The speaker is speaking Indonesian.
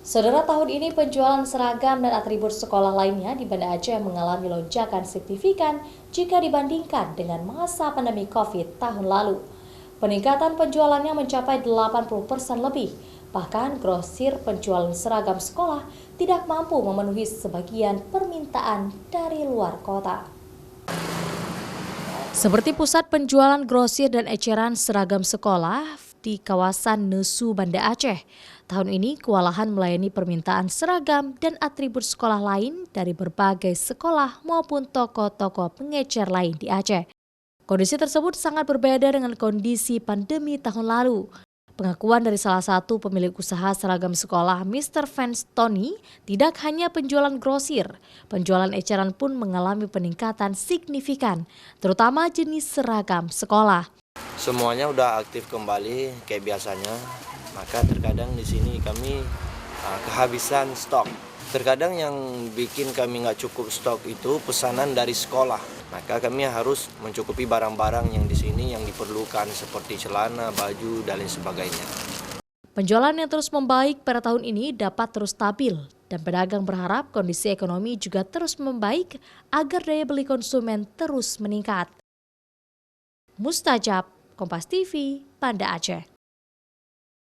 Saudara, tahun ini penjualan seragam dan atribut sekolah lainnya di Banda Aceh mengalami lonjakan signifikan jika dibandingkan dengan masa pandemi COVID tahun lalu. Peningkatan penjualannya mencapai 80% lebih. Bahkan grosir penjualan seragam sekolah tidak mampu memenuhi sebagian permintaan dari luar kota. Seperti pusat penjualan grosir dan eceran seragam sekolah di kawasan Nesu, Banda Aceh. Tahun ini kewalahan melayani permintaan seragam dan atribut sekolah lain dari berbagai sekolah maupun toko-toko pengecer lain di Aceh. Kondisi tersebut sangat berbeda dengan kondisi pandemi tahun lalu. Pengakuan dari salah satu pemilik usaha seragam sekolah, Mr. Vance Tony, tidak hanya penjualan grosir, penjualan eceran pun mengalami peningkatan signifikan, terutama jenis seragam sekolah. Semuanya udah aktif kembali kayak biasanya, maka terkadang di sini kami kehabisan stok. Terkadang yang bikin kami nggak cukup stok itu pesanan dari sekolah. Maka kami harus mencukupi barang-barang yang di sini yang diperlukan seperti celana, baju, dan lain sebagainya. Penjualan yang terus membaik pada tahun ini dapat terus stabil dan pedagang berharap kondisi ekonomi juga terus membaik agar daya beli konsumen terus meningkat. Mustajab, Kompas TV, Banda Aceh.